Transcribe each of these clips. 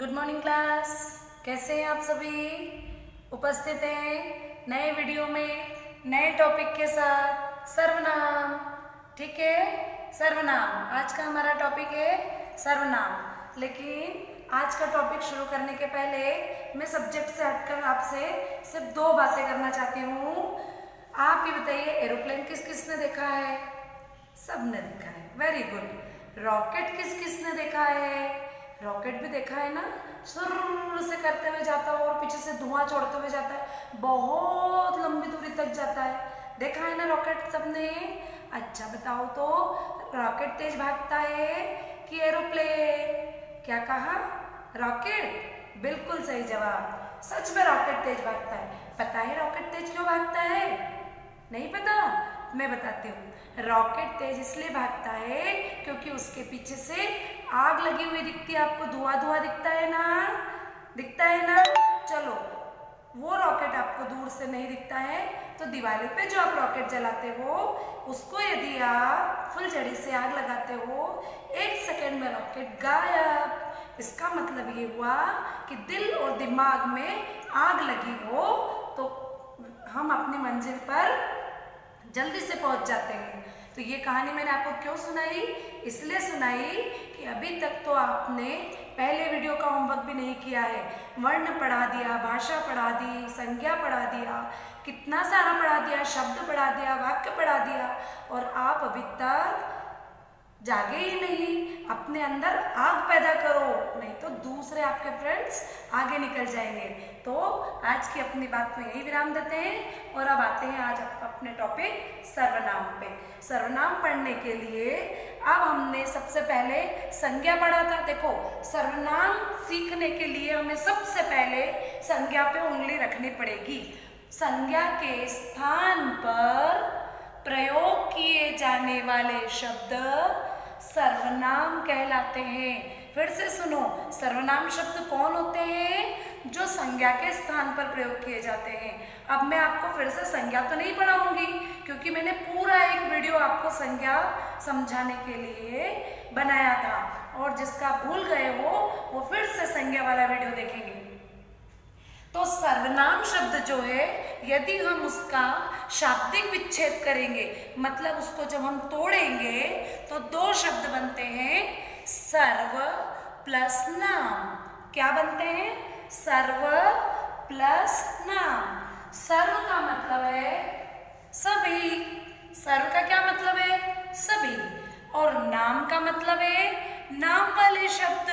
Good morning class. कैसे हैं आप सभी? उपस्थित हैं नए वीडियो में नए टॉपिक के साथ। सर्वनाम, ठीक है। सर्वनाम आज का हमारा टॉपिक है सर्वनाम। लेकिन आज का टॉपिक शुरू करने के पहले मैं सब्जेक्ट से हटकर आपसे सिर्फ दो बातें करना चाहती हूँ। आप ये बताइए, एरोप्लेन किस किसने देखा है? सबने देखा है, वेरी गुड। रॉकेट किस किसने देखा है? रॉकेट भी देखा है ना, शुरू से करते हुए जाता है और पीछे से धुआं छोड़ते हुए जाता है, बहुत लंबी दूरी तक जाता है। देखा है ना रॉकेट सबने? अच्छा बताओ तो, रॉकेट तेज भागता है कि एरोप्लेन? क्या कहा? रॉकेट। बिल्कुल सही जवाब। सच में रॉकेट तेज भागता है। पता है रॉकेट तेज क्यों भागता है? नहीं पता? मैं बताती हूँ। रॉकेट तेज इसलिए भागता है क्योंकि उसके पीछे से आग लगी हुई दिखती है। आपको धुआं धुआं दिखता है ना? दिखता है ना? चलो, वो रॉकेट आपको दूर से नहीं दिखता है तो दीवार पे जो आप रॉकेट जलाते हो उसको यदि आप फुलझड़ी से आग लगाते हो, 1 सेकंड में रॉकेट गायब। इसका मतलब ये हुआ कि दिल और दिमाग में आग लगी हो तो हम अपनी मंजिल पर जल्दी से पहुंच जाते हैं। तो ये कहानी मैंने आपको क्यों सुनाई? इसलिए सुनाई कि अभी तक तो आपने पहले वीडियो का होमवर्क भी नहीं किया है। वर्ण पढ़ा दिया, भाषा पढ़ा दी, संज्ञा पढ़ा दिया, कितना सारा पढ़ा दिया, शब्द पढ़ा दिया, वाक्य पढ़ा दिया, और आप अभी तक जागे ही नहीं। अपने अंदर आग पैदा करो, नहीं तो दूसरे आपके फ्रेंड्स आगे निकल जाएंगे। तो आज की अपनी बात को यही विराम देते हैं और अब आते हैं आज अपने टॉपिक सर्वनाम पे। सर्वनाम पढ़ने के लिए अब हमने सबसे पहले संज्ञा पढ़ा था। देखो, सर्वनाम सीखने के लिए हमें सबसे पहले संज्ञा पे उंगली रखनी पड़ेगी। संज्ञा के स्थान पर प्रयोग किए जाने वाले शब्द सर्वनाम कहलाते हैं। फिर से सुनो, सर्वनाम शब्द कौन होते हैं? जो संज्ञा के स्थान पर प्रयोग किए जाते हैं। अब मैं आपको फिर से संज्ञा तो नहीं पढ़ाऊंगी क्योंकि मैंने पूरा एक वीडियो आपको संज्ञा समझाने के लिए बनाया था, और जिसका भूल गए हो वो फिर से संज्ञा वाला वीडियो देखेंगे। तो सर्वनाम शब्द जो है, यदि हम उसका शाब्दिक विच्छेद करेंगे, मतलब उसको जब हम तोड़ेंगे तो दो शब्द बनते हैं, सर्व प्लस नाम। क्या बनते हैं? सर्व प्लस नाम। सर्व का मतलब है सभी। सर्व का क्या मतलब है? सभी। और नाम का मतलब है नाम वाले शब्द।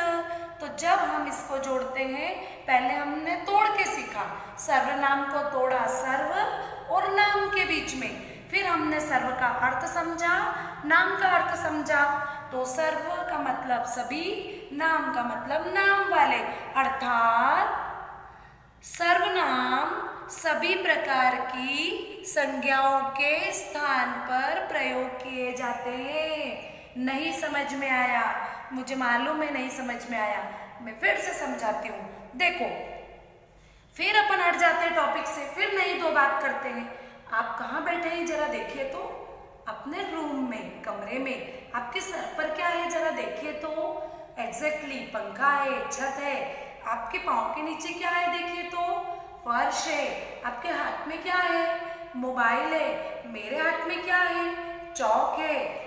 तो जब हम इसको जोड़ते हैं, पहले हमने तोड़ के सीखा, सर्वनाम को तोड़ा सर्व और नाम के बीच में, फिर हमने सर्व का अर्थ समझा, नाम का अर्थ समझा। तो सर्व का मतलब सभी, नाम का मतलब नाम वाले, अर्थात सर्वनाम सभी प्रकार की संज्ञाओं के स्थान पर प्रयोग किए जाते हैं। नहीं समझ में आया? मुझे मालूम है नहीं समझ में आया, मैं फिर से समझाती हूँ। देखो, फिर अपन हट जाते हैं टॉपिक से, फिर नई दो बात करते हैं। आप कहाँ बैठे हैं जरा देखिए तो? अपने रूम में, कमरे में। आपके सर पर क्या है जरा देखिए तो? एग्जैक्टली पंखा है, छत है। आपके पाँव के नीचे क्या है देखिए तो? फर्श है। आपके हाथ में क्या है? मोबाइल है। मेरे हाथ में क्या है? चौक है।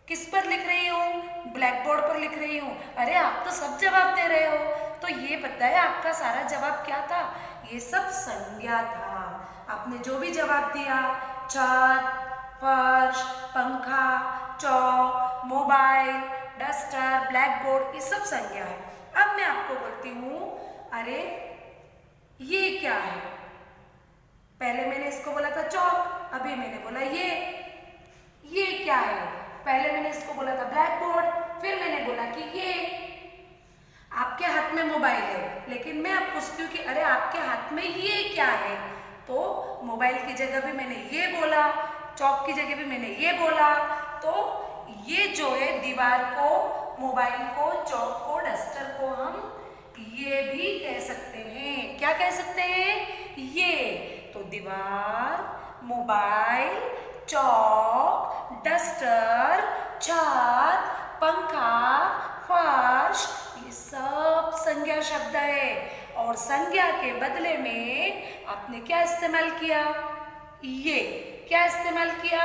किस पर लिख रही हूँ? ब्लैक बोर्ड पर लिख रही हूँ। अरे आप तो सब जवाब दे रहे हो, तो ये बताए आपका सारा जवाब क्या था? ये सब संज्ञा था। आपने जो भी जवाब दिया, छत, फर्श, पंखा, चौक, मोबाइल, डस्टर, ब्लैक बोर्ड, ये सब संज्ञा है। अब मैं आपको बोलती हूँ, अरे ये क्या है? पहले मैंने इसको बोला था चौक, अभी मैंने बोला ये क्या है? पहले मैंने इसको बोला था ब्लैक बोर्ड, फिर मैंने बोला कि ये। आपके हाथ में मोबाइल है, लेकिन मैं अब पूछती हूँ कि अरे आपके हाथ में ये क्या है? तो मोबाइल की जगह भी मैंने ये बोला, चौक की जगह भी मैंने ये बोला। तो ये जो है दीवार को, मोबाइल को, चौक को, डस्टर को हम ये भी कह सकते हैं। क्या कह सकते हैं? ये। तो दीवार, मोबाइल, चौक, डस्टर, छत, पंखा, फर्श, ये सब संज्ञा संज्ञा शब्द है और संज्ञा के बदले में आपने क्या इस्तेमाल किया? ये। क्या इस्तेमाल किया?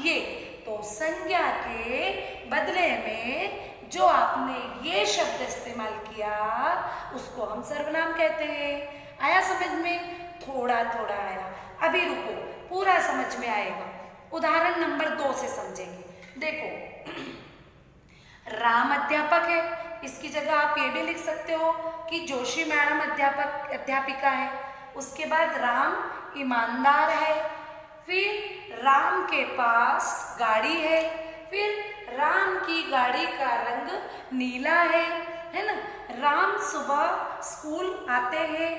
ये। तो संज्ञा के बदले में जो आपने ये शब्द इस्तेमाल किया उसको हम सर्वनाम कहते हैं। आया समझ में? थोड़ा थोड़ा आया, अभी रुको, पूरा समझ में आएगा। उदाहरण नंबर 2 से समझेंगे। देखो, राम अध्यापक है, इसकी जगह आप ये भी लिख सकते हो कि जोशी मैडम अध्यापिका है। उसके बाद राम ईमानदार है, फिर राम के पास गाड़ी है, फिर राम की गाड़ी का रंग नीला है ना। राम सुबह स्कूल आते हैं,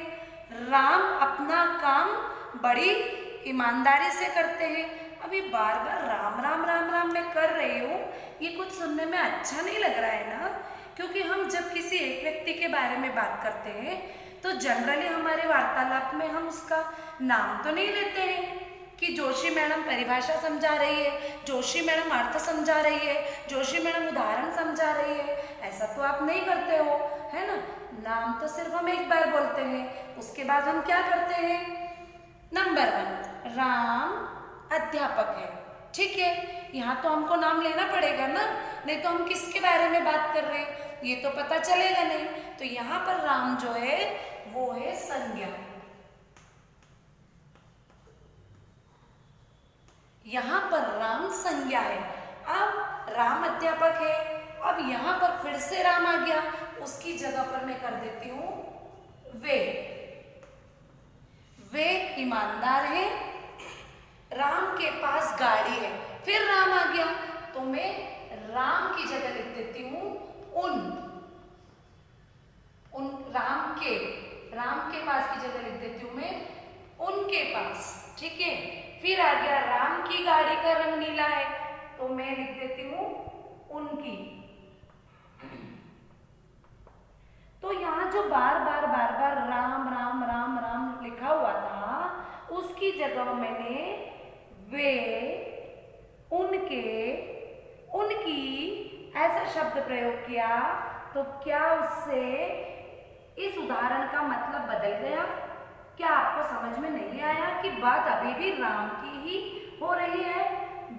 राम अपना काम बड़ी ईमानदारी से करते हैं। अभी बार बार राम राम राम राम मैं कर रही हूँ, ये कुछ सुनने में अच्छा नहीं लग रहा है ना, क्योंकि हम जब किसी एक व्यक्ति के बारे में बात करते हैं तो जनरली हमारे वार्तालाप में हम उसका नाम तो नहीं लेते हैं कि जोशी मैडम परिभाषा समझा रही है, जोशी मैडम अर्थ समझा रही है, जोशी मैडम उदाहरण समझा रही है। ऐसा तो आप नहीं करते हो, है ना। नाम तो सिर्फ हम एक बार बोलते हैं, उसके बाद हम क्या करते हैं? नंबर 1, राम अध्यापक है, ठीक है। यहाँ तो हमको नाम लेना पड़ेगा ना, नहीं तो हम किसके बारे में बात कर रहे हैं ये तो पता चलेगा नहीं। तो यहाँ पर राम जो है वो है संज्ञा। यहाँ पर राम संज्ञा है। अब राम अध्यापक है, अब यहाँ पर फिर से राम आ गया, उसकी जगह पर मैं कर देती हूँ वे। वे ईमानदार है, राम के पास गाड़ी है, फिर राम आ गया तो मैं राम की जगह लिख देती हूँ उन राम के पास की जगह लिख देती हूँ मैं उनके पास, ठीक है। फिर आ गया राम की गाड़ी का रंग नीला है तो मैं लिख देती हूँ उनकी। तो यहाँ जो बार बार राम राम राम राम लिखा हुआ था उसकी जगह मैंने वे, उनके, उनकी ऐसा शब्द प्रयोग किया। तो क्या उससे इस उदाहरण का मतलब बदल गया? क्या आपको समझ में नहीं आया कि बात अभी भी राम की ही हो रही है?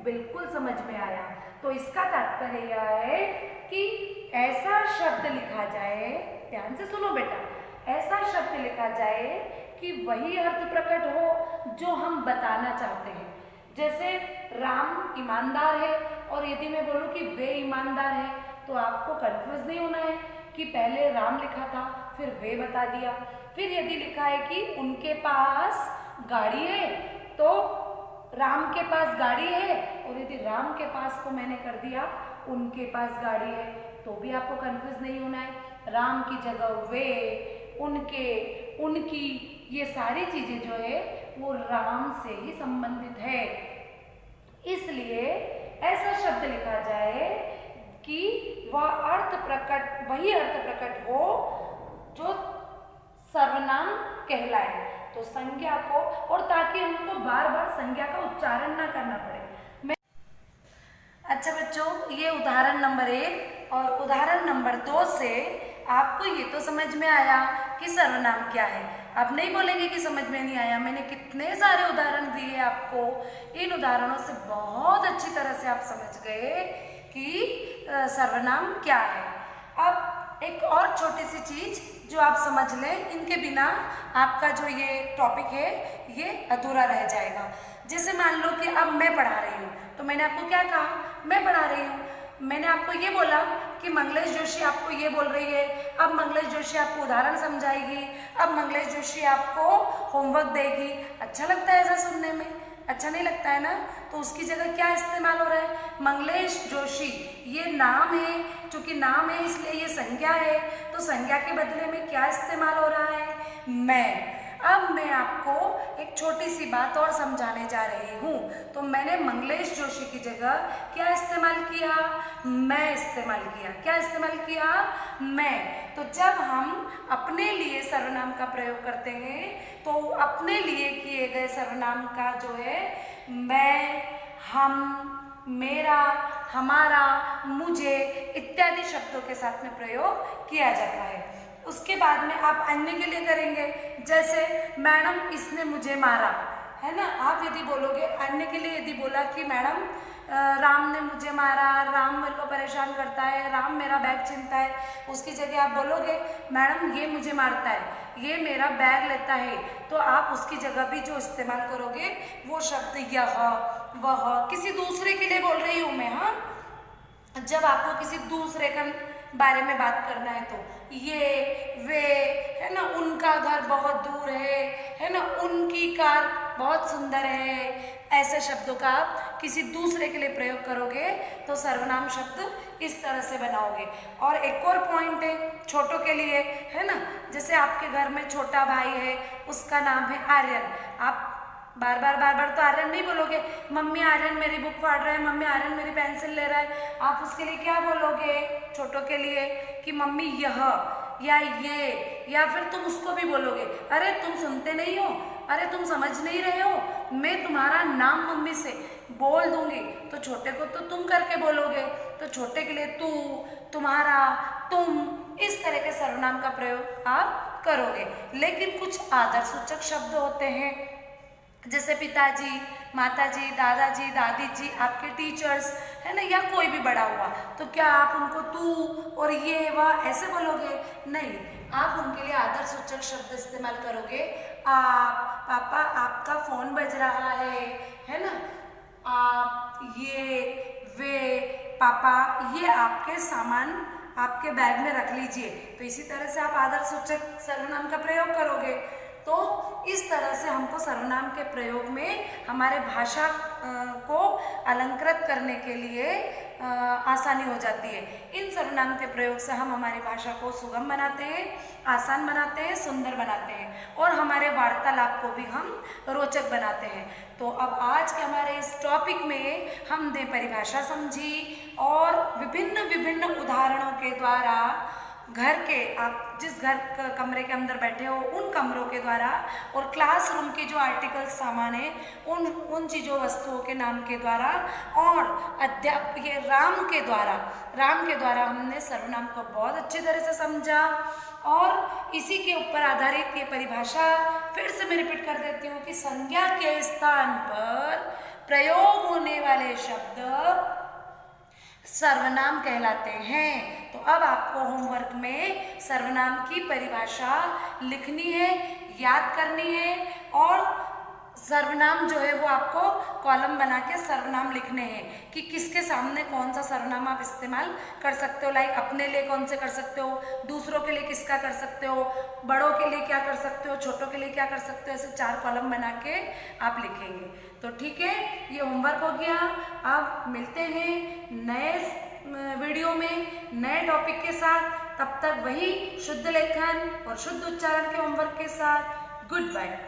बिल्कुल समझ में आया। तो इसका तात्पर्य यह है कि ऐसा शब्द लिखा जाए, ध्यान से सुनो बेटा, ऐसा शब्द लिखा जाए कि वही अर्थ प्रकट हो जो हम बताना चाहते हैं। जैसे राम ईमानदार है और यदि मैं बोलूँ कि वे ईमानदार है तो आपको कंफ्यूज नहीं होना है कि पहले राम लिखा था फिर वे बता दिया। फिर यदि लिखा है कि उनके पास गाड़ी है तो राम के पास गाड़ी है, और यदि राम के पास को मैंने कर दिया उनके पास गाड़ी है तो भी आपको कंफ्यूज नहीं होना है। राम की जगह वे, उनके, उनकी, ये सारी चीजें जो है वो राम से ही संबंधित है। इसलिए ऐसा शब्द लिखा जाए कि वही अर्थ प्रकट हो जो सर्वनाम कहलाए। तो संज्ञा को, और ताकि हमको बार बार संज्ञा का उच्चारण ना करना पड़े। अच्छा बच्चों, ये उदाहरण नंबर 1 और उदाहरण नंबर 2 से आपको ये तो समझ में आया कि सर्वनाम क्या है। अब नहीं बोलेंगे कि समझ में नहीं आया। मैंने कितने सारे उदाहरण दिए आपको, इन उदाहरणों से बहुत अच्छी तरह से आप समझ गए कि सर्वनाम क्या है। अब एक और छोटी सी चीज जो आप समझ लें, इनके बिना आपका जो ये टॉपिक है ये अधूरा रह जाएगा। जैसे मान लो कि अब मैं पढ़ा रही हूँ, तो मैंने आपको क्या कहा? मैं पढ़ा रही हूँ। मैंने आपको ये बोला कि मंगलेश जोशी आपको ये बोल रही है, अब मंगलेश जोशी आपको उदाहरण समझाएगी, अब मंगलेश जोशी आपको होमवर्क देगी। अच्छा लगता है ऐसा सुनने में? अच्छा नहीं लगता है ना? तो उसकी जगह क्या इस्तेमाल हो रहा है? मंगलेश जोशी, ये नाम है, चूंकि नाम है इसलिए ये संज्ञा है, तो संज्ञा के बदले में क्या इस्तेमाल हो रहा है? मैं। अब मैं आपको एक छोटी सी बात और समझाने जा रही हूँ। तो मैंने मंगलेश जोशी की जगह क्या इस्तेमाल किया? मैं इस्तेमाल किया। क्या इस्तेमाल किया? मैं। तो जब हम अपने लिए सर्वनाम का प्रयोग करते हैं तो अपने लिए किए गए सर्वनाम का जो है मैं, हम, मेरा, हमारा, मुझे इत्यादि शब्दों के साथ में प्रयोग किया जाता है। उसके बाद में आप अन्य के लिए करेंगे, जैसे मैडम इसने मुझे मारा, है ना। आप यदि बोलोगे अन्य के लिए, यदि बोला कि मैडम राम ने मुझे मारा, राम मेरे को परेशान करता है, राम मेरा बैग छीनता है, उसकी जगह आप बोलोगे मैडम ये मुझे मारता है, ये मेरा बैग लेता है, तो आप उसकी जगह भी जो इस्तेमाल करोगे वो शब्द यह, वह, किसी दूसरे के लिए बोल रही हूँ मैं। हाँ, जब आपको किसी दूसरे का बारे में बात करना है तो ये, वे, है ना, उनका घर बहुत दूर है ना, उनकी कार बहुत सुंदर है, ऐसे शब्दों का आप किसी दूसरे के लिए प्रयोग करोगे तो सर्वनाम शब्द इस तरह से बनाओगे। और एक और पॉइंट है छोटों के लिए, है ना, जैसे आपके घर में छोटा भाई है, उसका नाम है आर्यन, आप बार बार तो आर्यन नहीं बोलोगे, मम्मी आर्यन मेरी बुक फाड़ रहा है, मम्मी आर्यन मेरी पेंसिल ले रहा है, आप उसके लिए क्या बोलोगे छोटों के लिए कि मम्मी यह या ये, या फिर तुम उसको भी बोलोगे अरे तुम सुनते नहीं हो, अरे तुम समझ नहीं रहे हो, मैं तुम्हारा नाम मम्मी से बोल दूंगी, तो छोटे को तो तुम करके बोलोगे, तो छोटे के लिए तू, तुम्हारा, तुम, इस तरह के सर्वनाम का प्रयोग आप करोगे। लेकिन कुछ आदर्शसूचक शब्द होते हैं, जैसे पिताजी, माताजी, दादाजी, दादी जी, आपके टीचर्स, है ना, या कोई भी बड़ा हुआ, तो क्या आप उनको तू और ये वह ऐसे बोलोगे? नहीं, आप उनके लिए आदर्शसूचक शब्द इस्तेमाल करोगे। आप, पापा आपका फोन बज रहा है ना, आप, ये, वे, पापा ये आपके सामान आपके बैग में रख लीजिए, तो इसी तरह से आप आदर्शसूचक सर्वनाम का प्रयोग करोगे। तो इस तरह से हमको सर्वनाम के प्रयोग में हमारे भाषा को अलंकृत करने के लिए आसानी हो जाती है। इन सर्वनाम के प्रयोग से हम हमारी भाषा को सुगम बनाते हैं, आसान बनाते हैं, सुंदर बनाते हैं और हमारे वार्तालाप को भी हम रोचक बनाते हैं। तो अब आज के हमारे इस टॉपिक में हमने परिभाषा समझी और विभिन्न विभिन्न उदाहरणों के द्वारा घर के, आप जिस घर कमरे के अंदर बैठे हो उन कमरों के द्वारा और क्लासरूम के जो आर्टिकल सामान है उन चीज़ों वस्तुओं के नाम के द्वारा और ये राम के द्वारा हमने सर्वनाम को बहुत अच्छी तरह से समझा। और इसी के ऊपर आधारित ये परिभाषा फिर से मैं रिपीट कर देती हूँ कि संज्ञा के स्थान पर प्रयोग होने वाले शब्द सर्वनाम कहलाते हैं। तो अब आपको होमवर्क में सर्वनाम की परिभाषा लिखनी है, याद करनी है और सर्वनाम जो है वो आपको कॉलम बना के सर्वनाम लिखने हैं कि किसके सामने कौन सा सर्वनाम आप इस्तेमाल कर सकते हो। लाइक अपने लिए कौन से कर सकते हो, दूसरों के लिए किसका कर सकते हो, बड़ों के लिए क्या कर सकते हो, छोटों के लिए क्या कर सकते हो, ऐसे 4 कॉलम बना के आप लिखेंगे। तो ठीक है, ये होमवर्क हो गया। अब मिलते हैं नए वीडियो में नए टॉपिक के साथ, तब तक वही शुद्ध लेखन और शुद्ध उच्चारण के होमवर्क के साथ। Good bye.